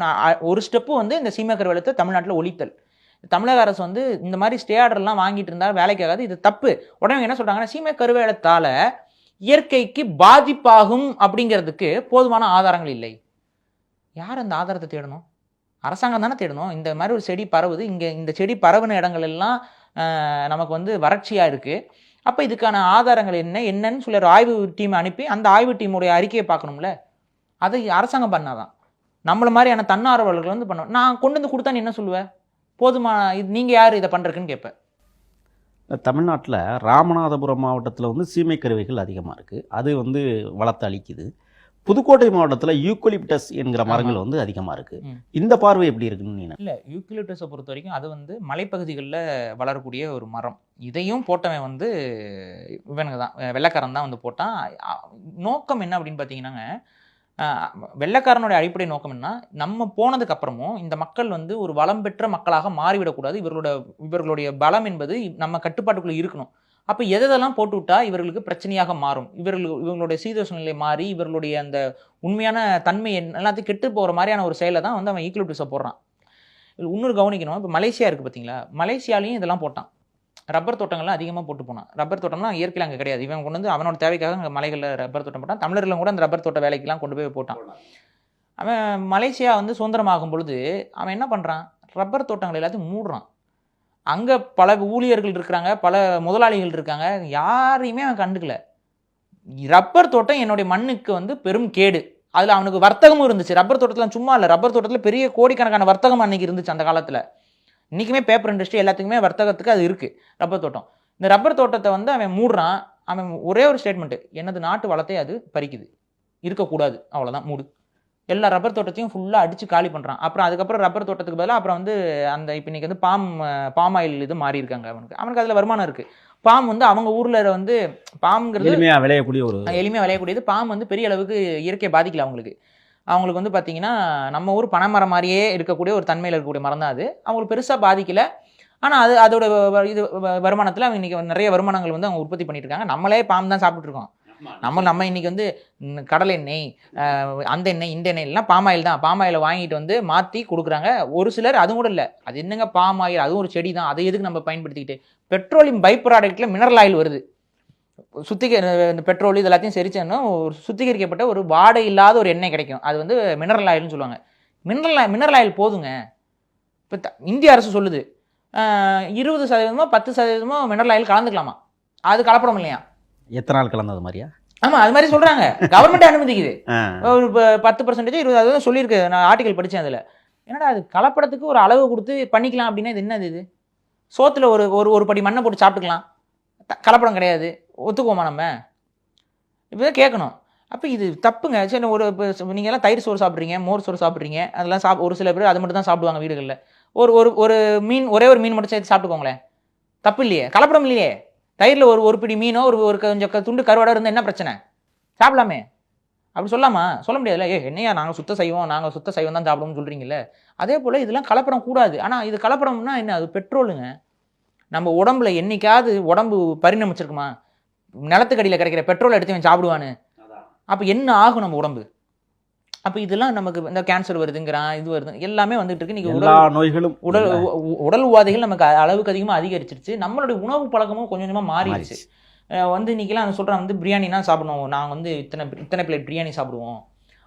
ஒரு ஸ்டெப்பு வந்து இந்த சீமை கருவேலத்தை தமிழ்நாட்டில் ஒழித்தல். தமிழக அரசு வந்து இந்த மாதிரி ஸ்டே ஆர்டர்லாம் வாங்கிட்டு இருந்தால் வேலைக்கு ஆகாது, இது தப்பு. உடனே என்ன சொல்கிறாங்கன்னா, சீமை கருவேலத்தால் இயற்கைக்கு பாதிப்பாகும் அப்படிங்கிறதுக்கு போதுமான ஆதாரங்கள் இல்லை. யார் அந்த ஆதாரத்தை தேடணும்? அரசாங்கம் தானே தேடணும். இந்த மாதிரி ஒரு செடி பரவுது, இங்கே இந்த செடி பரவுன இடங்கள் எல்லாம் நமக்கு வந்து வறட்சியாக இருக்குது. அப்போ இதுக்கான ஆதாரங்கள் என்னன்னு சொல்லி ஒரு ஆய்வு டீம் அனுப்பி அந்த ஆய்வு டீமுடைய அறிக்கையை பார்க்கணும்ல. அதை அரசாங்கம் பண்ணாதான். நம்மள மாதிரியான தன்னார்வலர்கள் வந்து பண்ணணும். நான் கொண்டு வந்து கொடுத்தா நீ என்ன சொல்லுவேன்? போதுமா, இது நீங்கள் யார் இதை பண்ணுறதுக்குன்னு கேட்பேன். தமிழ்நாட்டில் ராமநாதபுரம் மாவட்டத்தில் வந்து சீமை கருவிகள் அதிகமாக இருக்குது. அது வந்து வளர்த்து அளிக்குது. புதுக்கோட்டை மாவட்டத்தில் யூக்கலிப்டஸ் என்கிற மரங்கள் வந்து அதிகமாக இருக்குது. ம். இந்த பார்வை எப்படி இருக்குன்னு நீ இல்லை, யூக்கலிப்டஸை பொறுத்த வரைக்கும் அது வந்து மலைப்பகுதிகளில் வளரக்கூடிய ஒரு மரம். இதையும் போட்டவன் வந்து இவனுங்க தான், வெள்ளைக்காரன் தான் வந்து போட்டான். நோக்கம் என்ன அப்படின்னு பார்த்தீங்கன்னாங்க, வெள்ளைக்காரனுடைய அடிப்படை நோக்கம் என்ன, நம்ம போனதுக்கு அப்புறமும் இந்த மக்கள் வந்து ஒரு வளம் பெற்ற மக்களாக மாறிவிடக்கூடாது, இவர்களுடைய பலம் என்பது நம்ம கட்டுப்பாட்டுக்குள்ளே இருக்கணும். அப்போ எதெல்லாம் போட்டு விட்டா இவர்களுக்கு பிரச்சனையாக மாறும், இவங்களுடைய சீதோஷ நிலை மாறி இவர்களுடைய அந்த உண்மையான தன்மை எல்லாத்தையும் கெட்டு போகிற மாதிரியான ஒரு செயலை தான் வந்து அவன் யூக்கலிப்டஸை போடுறான். இன்னொரு கவனிக்கணும், இப்போ மலேசியா இருக்குது பார்த்தீங்களா, மலேசியாலையும் இதெல்லாம் போட்டான். ரப்பர் தோட்டங்கள்லாம் அதிகமாக போட்டு போனான். ரப்பர் தோட்டம்லாம் இயற்கையில் அங்கே கிடையாது. இவன் கொண்டு வந்து அவனோட தேவைக்காக அங்கே மலைகளில் ரப்பர் தோட்டம் போட்டான். தமிழர்களும் கூட அந்த ரப்பர் தோட்ட வேலைக்கெல்லாம் கொண்டு போய் போட்டான். அவன் மலேசியா வந்து சுதந்திரமாகும் பொழுது அவன் என்ன பண்ணுறான், ரப்பர் தோட்டங்கள் எல்லாத்தையும் மூடுறான். அங்கே பல ஊழியர்கள் இருக்கிறாங்க, பல முதலாளிகள் இருக்காங்க, யாரையுமே அவன் கண்டுக்கல. ரப்பர் தோட்டம் என்னுடைய மண்ணுக்கு வந்து பெரும் கேடு. அதில் அவனுக்கு வர்த்தகமும் இருந்துச்சு. ரப்பர் தோட்டத்தில் சும்மா இல்லை, ரப்பர் தோட்டத்தில் பெரிய கோடிக்கணக்கான வர்த்தகம் அன்னைக்கு இருந்துச்சு அந்த காலத்தில். இன்றைக்குமே பேப்பர் இண்டஸ்ட்ரி எல்லாத்துக்குமே வர்த்தகத்துக்கு அது இருக்குது ரப்பர் தோட்டம். இந்த ரப்பர் தோட்டத்தை வந்து அவன் மூடுறான். அவன் ஒரே ஒரு ஸ்டேட்மெண்ட்டு, எனது நாட்டு வளத்தை அது பறிக்குது, இருக்கக்கூடாது, அவ்வளோதான், மூடு. எல்லா ரப்பர் தோட்டத்தையும் ஃபுல்லாக அடித்து காலி பண்ணுறான். அப்புறம் அதுக்கப்புறம் ரப்பர் தோட்டத்துக்கு பதிலாக அப்புறம் வந்து அந்த இப்போ இன்றைக்கி வந்து பாம் ஆயில் இது மாறி இருக்காங்க. அவனுக்கு அதில் வருமானம் இருக்குது. பாம் வந்து அவங்க ஊரில் வந்து பாம்ங்கிறது எளிமையாக விளையக்கூடியது. பாம் வந்து பெரிய அளவுக்கு இயற்கையை பாதிக்கல அவங்களுக்கு வந்து பார்த்தீங்கன்னா நம்ம ஊர் பனைமரம் மாதிரியே இருக்கக்கூடிய ஒரு தன்மையில் இருக்கக்கூடிய மரம் தான் அது. அவங்களுக்கு பெருசாக பாதிக்கலை. ஆனால் அதோட இது வருமானத்தில் அவங்க இன்றைக்கி நிறைய வருமானங்கள் வந்து அவங்க உற்பத்தி பண்ணிட்டு இருக்காங்க. நம்மளே பாம் தான் சாப்பிட்டுருக்கோம். நம்ம இன்றைக்கி வந்து கடலை எண்ணெய், அந்த எண்ணெய், இந்த எண்ணெய் எல்லாம் பாமாயில் தான். பாமாயிலை வாங்கிட்டு வந்து மாற்றி கொடுக்குறாங்க. ஒரு சிலர் அதுவும் கூட இல்லை, அது என்னங்க பாமாயில், அதுவும் ஒரு செடி தான், அதை எதுக்கு நம்ம பயன்படுத்திக்கிட்டு. பெட்ரோலியம் பை ப்ராடக்ட்டில் மினரல் ஆயில் வருது. இந்த பெட்ரோல் இது எல்லாத்தையும் செரிச்சோன்னா ஒரு சுத்திகரிக்கப்பட்ட ஒரு வாடை இல்லாத ஒரு எண்ணெய் கிடைக்கும். அது வந்து மினரல் ஆயில்னு சொல்லுவாங்க. மினரல் ஆயில் போதுங்க. இப்போ இந்திய அரசு சொல்லுது 20% 10% மினரல் ஆயில் கலந்துக்கலாமா. அது கலப்படம் இல்லையா? எத்தனை நாள் கலந்தது மாதிரியா? ஆமாம், அது மாதிரி சொல்கிறாங்க. கவர்மெண்ட்டே அனுமதிக்குது. ஒரு 10% 20% சொல்லியிருக்கு. நான் ஆர்டிகல் படித்தேன். அதில் என்னடா அது கலப்படத்துக்கு ஒரு அளவு கொடுத்து பண்ணிக்கலாம் அப்படின்னா இது என்னது? இது சோத்தில் ஒரு படி மண்ணை போட்டு சாப்பிட்டுக்கலாம், கலப்படம் கிடையாது, ஒத்துக்குவோமா நம்ம? இப்போ தான் கேட்கணும். அப்போ இது தப்புங்க. சரி, நீங்கள் எல்லாம் தயிர் சோறு சாப்பிட்றீங்க, மோர் சோறு சாப்பிட்றீங்க, அதெல்லாம் ஒரு சில பேர் அது மட்டும் தான் சாப்பிடுவாங்க வீடுகளில். ஒரு மீன், ஒரே ஒரு மீன் மட்டும் சேர்த்து சாப்பிட்டுக்கோங்களேன், தப்பு இல்லையே, கலப்படம் இல்லையே. தயிரில் ஒரு பிடி மீனோ ஒரு கொஞ்சம் துண்டு கருவாடோ இருந்தால் என்ன பிரச்சனை? சாப்பிடலாமே. அப்படி சொல்லாமா? சொல்ல முடியாதுல்ல. என்னையா நாங்கள் சுத்த சைவம் தான் சாப்பிடுவோம்னு சொல்கிறீங்கல்ல. அதே போல் இதெல்லாம் கலப்படம் கூடாது. ஆனால் இது கலப்படம்னா என்ன? அது பெட்ரோலுங்க. நம்ம உடம்புல என்னைக்காவது உடம்பு பரிணமிச்சிருக்குமா? நிலத்துக்கடியில் கிடைக்கிற பெட்ரோல் எடுத்து சாப்பிடுவான்னு. அப்போ என்ன ஆகும் நம்ம உடம்பு? அப்போ இதெல்லாம் நமக்கு இந்த கேன்சர் வருதுங்கிறான், இது வருது, எல்லாமே வந்துட்டு இருக்கு. நீங்கள் எல்லா நோய்களும் உடல் உபாதைகள் நமக்கு அளவுக்கு அதிகமாக அதிகரிச்சிருச்சு. நம்மளுடைய உணவு பழக்கமும் கொஞ்சம் கொஞ்சமாக மாறிடுச்சு. வந்து இன்றைக்கெல்லாம் சொல்கிறாங்க வந்து பிரியாணினா சாப்பிடுவோம், நாங்கள் வந்து இத்தனை பிளேட் பிரியாணி சாப்பிடுவோம்.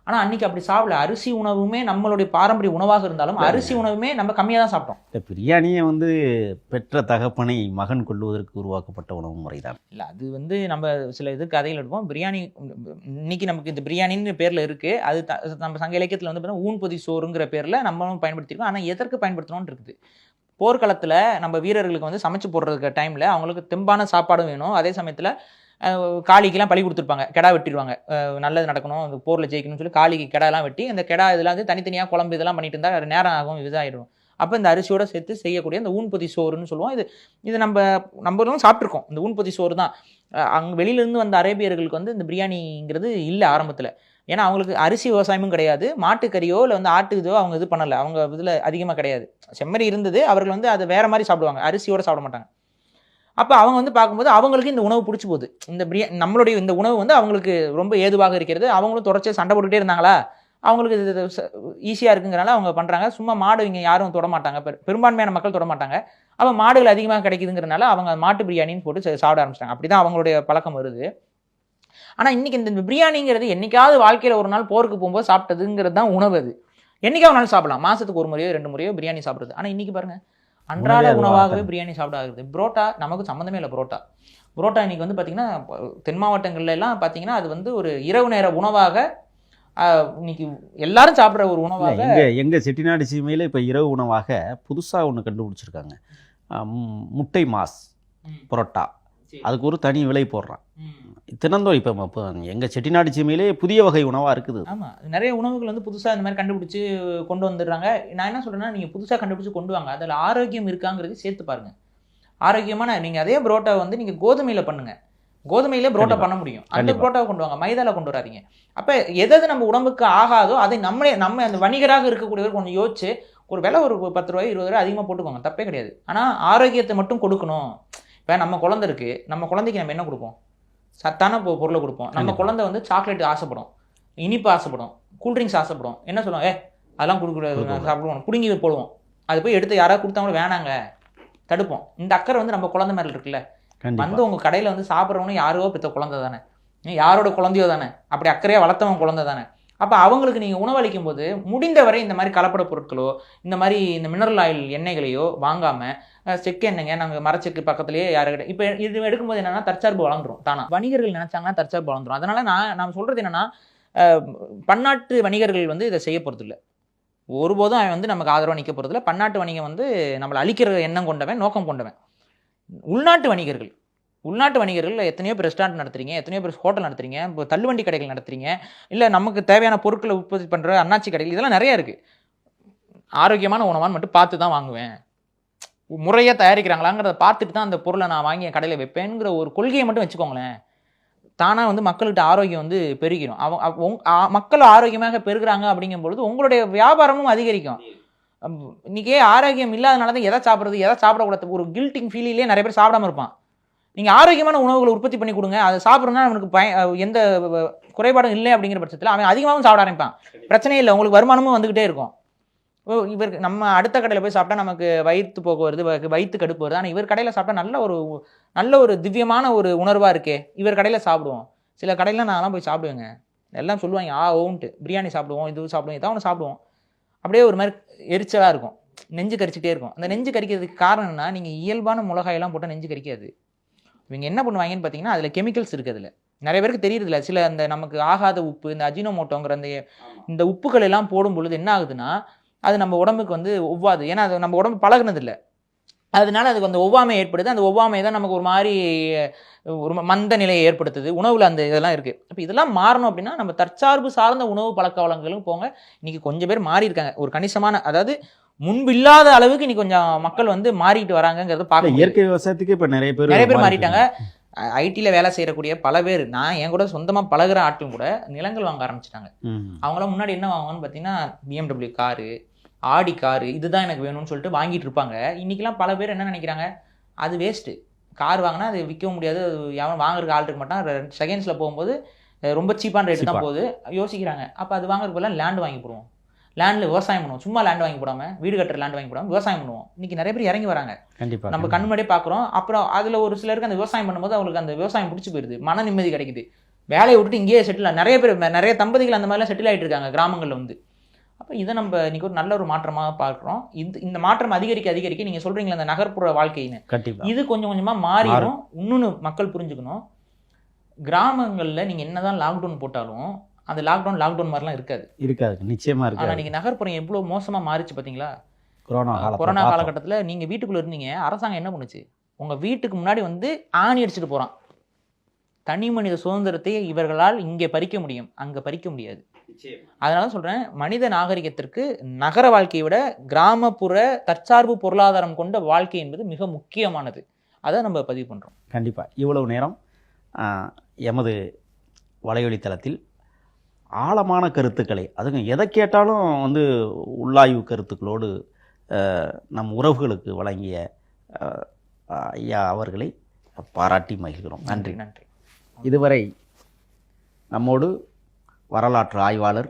ஆனால் அன்றைக்கி அப்படி சாப்பிடல. அரிசி உணவுமே நம்மளுடைய பாரம்பரிய உணவாக இருந்தாலும் அரிசி உணவுமே நம்ம கம்மியாக தான் சாப்பிட்டோம். பிரியாணியை வந்து பெற்ற தகப்பனை மகன் கொள்வதற்கு உருவாக்கப்பட்ட உணவு முறை தான். இல்லை, அது வந்து நம்ம சில இது கதைகள் எடுப்போம். பிரியாணி இன்னைக்கு நமக்கு இந்த பிரியாணின்னு பேரில் இருக்குது. அது நம்ம சங்க இலக்கியத்தில் வந்து பார்த்தீங்கன்னா ஊன்பொதி சோறுங்கிற பேரில் நம்மளும் பயன்படுத்தியிருக்கோம். ஆனால் எதற்கு பயன்படுத்தணும்னு இருக்குது. போர்க்களத்தில் நம்ம வீரர்களுக்கு வந்து சமைச்சு போடுறதுக்கு டைமில் அவங்களுக்கு தெம்பான சாப்பாடும் வேணும். அதே சமயத்தில் காளிக்கெல்லாம் பழி கொடுத்துருப்பாங்க, கெடா வெட்டிடுவாங்க. நல்லது நடக்கணும், அந்த போரில் ஜெயிக்கணும்னு சொல்லி காளிக்கு கெடாலாம் வெட்டி அந்த கெடா இதெல்லாம் வந்து தனித்தனியாக குழம்பு இதெல்லாம் பண்ணிட்டு இருந்தால் நேரம் ஆகும், இதாகிடும். அப்போ இந்த அரிசியோடு சேர்த்து செய்யக்கூடிய இந்த ஊன்பொதி சோறுன்னு சொல்லுவோம். இது நம்மளும் சாப்பிட்ருக்கோம். இந்த ஊன்பொதி சோறு தான். அங்கே வெளியிலேருந்து வந்த அரேபியர்களுக்கு வந்து இந்த பிரியாணிங்கிறது இல்லை ஆரம்பத்தில். ஏன்னா அவங்களுக்கு அரிசி விவசாயமும் கிடையாது, மாட்டுக்கறியோ இல்லை வந்து ஆட்டு இதோ அவங்க இது பண்ணலை. அவங்க இதில் அதிகமாக கிடையாது. செம்மறி இருந்தது, அவர்கள் வந்து அதை வேறு மாதிரி சாப்பிடுவாங்க, அரிசியோடு சாப்பிட மாட்டாங்க. அப்போ அவங்க வந்து பார்க்கும்போது அவங்களுக்கு இந்த உணவு பிடிச்சி போகுது. நம்மளுடைய இந்த உணவு வந்து அவங்களுக்கு ரொம்ப ஏதுவாக இருக்கிறது. அவங்களும் தொடர்ச்சியாக சண்டை போட்டுகிட்டே இருந்தாங்களா, அவங்களுக்கு இது ஈஸியாக இருக்குங்கிறனால அவங்க பண்ணுறாங்க. சும்மா மாடு இங்கே யாரும் தொடமாட்டாங்க, பெரும்பான்மையான மக்கள் தொடமாட்டாங்க. அப்போ மாடுகள் அதிகமாக கிடைக்குதுங்கிறனால அவங்க மாட்டு பிரியாணின்னு போட்டு சாப்பிட ஆரம்பிச்சிட்டாங்க. அப்படி தான் அவங்களுடைய பழக்கம் வருது. ஆனால் இன்றைக்கி இந்த பிரியாணிங்கிறது என்றைக்காவது வாழ்க்கையில் ஒரு நாள் போருக்கு போகும்போது சாப்பிட்டதுங்கிறது தான் உணவு. அது என்றைக்காவது நாள் சாப்பிடலாம், மாதத்துக்கு ஒரு முறையோ 2 முறையோ பிரியாணி சாப்பிட்றது. ஆனால் இன்றைக்கி பாருங்கள், அன்றாட உணவாகவே பிரியாணி சாப்பிட ஆகுது. புரோட்டா நமக்கு சம்மந்தமே இல்லை. புரோட்டா இன்றைக்கி வந்து பார்த்திங்கன்னா தென் மாவட்டங்கள்ல எல்லாம் பார்த்திங்கன்னா அது வந்து ஒரு இரவு நேர உணவாக இன்னைக்கு எல்லாரும் சாப்பிட்ற ஒரு உணவாக. எங்கள் செட்டிநாடு சீமையில் இப்போ இரவு உணவாக புதுசாக ஒன்று கண்டுபிடிச்சிருக்காங்க. முட்டை மாஸ் புரோட்டா. அதுக்கு ஒரு தனி விலை போடுறான். தினந்தோறும் இப்போ எங்கள் செட்டிநாடு சீமையிலே புதிய வகை உணவாக இருக்குது. ஆமாம், நிறைய உணவுகள் வந்து புதுசாக இந்த மாதிரி கண்டுபிடிச்சி கொண்டு வந்துடுறாங்க. நான் என்ன சொல்கிறேன்னா, நீங்கள் புதுசாக கண்டுபிடிச்சி கொண்டு வாங்க, அதில் ஆரோக்கியம் இருக்காங்கிறது சேர்த்து பாருங்கள். ஆரோக்கியமான நீங்கள் அதே புரோட்டா வந்து நீங்கள் கோதுமையில் பண்ணுங்கள், கோதுமையிலே புரோட்டா பண்ண முடியும். அந்த புரோட்டாவை கொண்டு வாங்க, மைதாவில் கொண்டு வராதீங்க. அப்போ எதாவது நம்ம உடம்புக்கு ஆகாதோ அதை நம்ம அந்த வணிகராக இருக்கக்கூடியவர் கொஞ்சம் யோசிச்சு ஒரு விலை ஒரு 10 ரூபாய் 20 ரூபாய் அதிகமாக போட்டுக்கோங்க, தப்பே கிடையாது. ஆனால் ஆரோக்கியத்தை மட்டும் கொடுக்கணும். இப்போ நம்ம குழந்தை இருக்குது, நம்ம குழந்தைக்கு நம்ம என்ன கொடுப்போம்? சத்தான பொருளை கொடுப்போம். நம்ம குழந்தை வந்து சாக்லேட் ஆசைப்படும், இனிப்பு ஆசைப்படும், கூல்ட்ரிங்க்ஸ் ஆசைப்படும். என்ன சொல்லுவோம்? அதெல்லாம் கொடுக்கூடாது, சாப்பிடுவோம், பிடுங்கி போடுவோம். அது போய் எடுத்து யாராவது கொடுத்தாங்களும் வேணாங்க, தடுப்போம். இந்த அக்கறை வந்து நம்ம குழந்தை மேலே இருக்குல்ல. வந்து உங்கள் கடையில் வந்து சாப்பிட்றவனு யாரோ பெற்ற குழந்தை தானே, யாரோட குழந்தையோ தானே, அப்படி அக்கறையாக வளர்த்தவங்க குழந்தை தானே. அப்போ அவங்களுக்கு நீங்கள் உணவளிக்கும் போது முடிந்தவரை இந்த மாதிரி கலப்பட பொருட்களோ இந்த மாதிரி இந்த மினரல் ஆயில் எண்ணெய்களையோ வாங்காமல் செக்கு எண்ணெய்ங்க நாங்கள் மரச்செக்கு பக்கத்துலேயே யாருக்கிட்ட இப்போ இது எடுக்கும்போது என்னென்னா தற்சார்பு வளர்ந்துரும் தானா. வணிகர்கள் நினச்சாங்கன்னா தற்சார்பு வளர்ந்துரும். அதனால் நான் சொல்கிறது என்னென்னா, பன்னாட்டு வணிகர்கள் வந்து இதை செய்ய போகிறதில்ல, ஒருபோதும் அவன் வந்து நமக்கு ஆதரவாக நிற்க போகிறதில்ல. பன்னாட்டு வணிகம் வந்து நம்மளை அழிக்கிற எண்ணம் கொண்டவன், நோக்கம் கொண்டவன். உள்நாட்டு வணிகர்கள் எத்தனையோ பேர் ரெஸ்டாரண்ட் நடத்துறீங்க, எத்தனையோ பேர் ஹோட்டல் நடத்துறீங்க, இப்போ தள்ளுவண்டி கடைகள் நடத்துறீங்க, இல்லை நமக்கு தேவையான பொருட்களை உற்பத்தி பண்ணுற அண்ணாச்சி கடைகள், இதெல்லாம் நிறைய இருக்குது. ஆரோக்கியமான உணவான்னு மட்டும் பார்த்து தான் வாங்குவேன், முறையாக தயாரிக்கிறாங்களாங்கிறத பார்த்துட்டு தான் அந்த பொருளை நான் வாங்கி என் கடையில் வைப்பேங்கிற ஒரு கொள்கையை மட்டும் வச்சுக்கோங்களேன். தானாக வந்து மக்கள்கிட்ட ஆரோக்கியம் வந்து பெருகிடும். மக்கள் ஆரோக்கியமாக பெருகிறாங்க அப்படிங்கும்பொழுது உங்களுடைய வியாபாரமும் அதிகரிக்கும். இன்றைக்கே ஆரோக்கியம் இல்லாதனால தான் எதை சாப்பிட்றது எதை சாப்பிடக்கூடாது ஒரு கில்ட்டிங் ஃபீலிலே நிறைய பேர் சாப்பிடாம இருப்பான். நீங்கள் ஆரோக்கியமான உணவுகளை உற்பத்தி பண்ணி கொடுங்க, அதை சாப்பிட்றதுனா அவனுக்கு எந்த குறைபாடும் இல்லை அப்படிங்கிற பட்சத்தில் அவன் அதிகமாகவும் சாப்பிட ஆரம்பிப்பான். பிரச்சனையே இல்லை, உங்களுக்கு வருமானமும் வந்துக்கிட்டே இருக்கும். இவருக்கு நம்ம அடுத்த கடையில் போய் சாப்பிட்டா நமக்கு வயிற்று போக்கு வருது, வயிற்று கடுப்பு வருது. ஆனால் இவர் கடையில் சாப்பிட்டா நல்ல ஒரு திவ்யமான ஒரு உணர்வாக இருக்கே, இவர் கடையில் சாப்பிடுவோம். சில கடையில் நான்லாம் போய் சாப்பிடுவேங்க, எல்லாம் சொல்லுவாங்க ஓன்ட்டு பிரியாணி சாப்பிடுவோம், இது சாப்பிடுவோம், இதான் ஒன்று சாப்பிடுவோம். அப்படியே ஒரு மாதிரி எரிச்சலாக இருக்கும், நெஞ்சு கரிச்சிட்டே இருக்கும். அந்த நெஞ்சு கரிக்கிறதுக்கு காரணம் என்ன? நீங்கள் இயல்பான மிளகாயெல்லாம் போட்டால் நெஞ்சு கரிக்காது. இவங்க என்ன பண்ணுவாங்கன்னு பார்த்தீங்கன்னா, அதில் கெமிக்கல்ஸ் இருக்குது. அதில் நிறைய பேருக்கு தெரியறதில்ல. சில அந்த நமக்கு ஆகாத உப்பு, இந்த அஜினோமோட்டோங்கிற இந்த உப்புகள் எல்லாம் போடும் பொழுது என்ன ஆகுதுன்னா, அது நம்ம உடம்புக்கு வந்து ஒவ்வாது. ஏன்னா அது நம்ம உடம்பு பழகுனதில்லை, அதனால அதுக்கு அந்த ஒவ்வாமை ஏற்படுது. அந்த ஒவ்வாமை தான் நமக்கு ஒரு மாதிரி ஒரு மந்த நிலையை ஏற்படுத்துது. உணவில் அந்த இதெல்லாம் இருக்குது. அப்போ இதெல்லாம் மாறணும் அப்படின்னா நம்ம தற்சார்பு சார்ந்த உணவு பழக்க வழக்கங்களும் போங்க. இன்றைக்கி கொஞ்சம் பேர் மாறி இருக்காங்க, ஒரு கணிசமான, அதாவது முன்பு இல்லாத அளவுக்கு இன்னைக்கு கொஞ்சம் மக்கள் வந்து மாறிட்டு வராங்கிறத பார்க்க. இயற்கை விவசாயத்துக்கு இப்போ நிறைய பேர் மாறிட்டாங்க. ஐடியில் வேலை செய்யக்கூடிய பல பேர், நான் என் கூட சொந்தமாக பழகிற ஆட்களும் கூட நிலங்கள் வாங்க ஆரம்பிச்சிட்டாங்க. அவங்களாம் முன்னாடி என்ன வாங்குவாங்கன்னு பார்த்தீங்கன்னா, BMW காரு, ஆடி காரு, இதுதான் எனக்கு வேணும்னு சொல்லிட்டு வாங்கிட்டு இருப்பாங்க. இன்றைக்கெலாம் பல பேர் என்ன நினைக்கிறாங்க, அது வேஸ்ட்டு, கார் வாங்கினா அது விற்கவும் முடியாது, அது எவன் வாங்குறதுக்கு ஆள் இருக்க மாட்டான், செகண்ட்ஸில் போகும்போது ரொம்ப சீப்பான ரேட்டு தான் போகுது யோசிக்கிறாங்க. அப்போ அது வாங்குறதுக்கு பதிலாக லேண்ட் வாங்கி போடுவோம், லேண்டில் விவசாயம் பண்ணுவோம். சும்மா லேண்ட் வாங்கி போடாமல், வீடு கட்டுற லேண்ட் வாங்கி போடாமல் விவசாயம் பண்ணுவோம். இன்றைக்கி நிறைய பேர் இறங்கி வராங்க, கண்டிப்பாக நம்ம கண் முன்னாடியே பார்க்குறோம். அப்புறம் அதில் ஒரு சிலருக்கு அந்த விவசாயம் பண்ணும்போது அவங்களுக்கு அந்த விவசாயம் பிடிச்சி போயிடுது, மன நிம்மதி கிடைக்குது, வேலையை விட்டுட்டு இங்கேயே செட்டில். நிறைய பேர், நிறைய தம்பதிகள் அந்த மாதிரிலாம் செட்டில் ஆகிட்டு இருக்காங்க கிராமங்களில் வந்து. அப்போ இதை நம்ம இன்றைக்கி ஒரு நல்ல ஒரு மாற்றமாக பார்க்குறோம். இந்த மாற்றம் அதிகரிக்க நீங்கள் சொல்கிறீங்களா அந்த நகர்ப்புற வாழ்க்கைன்னு, இது கொஞ்சம் கொஞ்சமாக மாறிடும். இன்னொன்று மக்கள் புரிஞ்சுக்கணும், கிராமங்களில் நீங்கள் என்ன தான் லாக்டவுன் போட்டாலும் அந்த லாக்டவுன் மாதிரிலாம் இருக்காது, நிச்சயமாக இருக்காது. ஆனால் நீங்கள் நகர்ப்புறம் எவ்வளோ மோசமாக மாறிச்சு பார்த்தீங்களா? கொரோனா காலகட்டத்தில் நீங்கள் வீட்டுக்குள்ளே இருந்தீங்க, அரசாங்கம் என்ன பண்ணுச்சு, உங்கள் வீட்டுக்கு முன்னாடி வந்து ஆணி அடிச்சுட்டு போகிறான். தனி மனித சுதந்திரத்தை இவர்களால் இங்கே பறிக்க முடியும், அங்கே பறிக்க முடியாது. அதனால சொல்கிறேன், மனித நாகரிகத்திற்கு நகர வாழ்க்கையை விட கிராமப்புற தற்சார்பு பொருளாதாரம் கொண்ட வாழ்க்கை என்பது மிக முக்கியமானது. அதை நம்ம பதிவு பண்ணுறோம். கண்டிப்பாக இவ்வளவு நேரம் எமது வலையொலி தளத்தில் ஆழமான கருத்துக்களை, அதுங்க எதை கேட்டாலும் வந்து உள்ளாய்வு கருத்துக்களோடு நம் உறவுகளுக்கு வழங்கிய ஐயா அவர்களை பாராட்டி மகிழ்கிறோம். நன்றி. இதுவரை நம்மோடு வரலாற்று ஆய்வாளர்,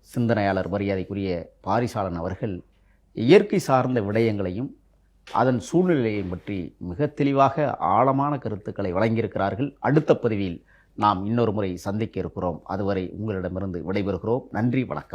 சிந்தனையாளர், மரியாதைக்குரிய பாரிசாலன் அவர்கள் இயற்கை சார்ந்த விடயங்களையும் அதன் சூழ்நிலையையும் பற்றி மிக தெளிவாக ஆழமான கருத்துக்களை வழங்கியிருக்கிறார்கள். அடுத்த பதிவில் நாம் இன்னொரு முறை சந்திக்க இருக்கிறோம். அதுவரை உங்களிடமிருந்து விடைபெறுகிறோம். நன்றி, வணக்கம்.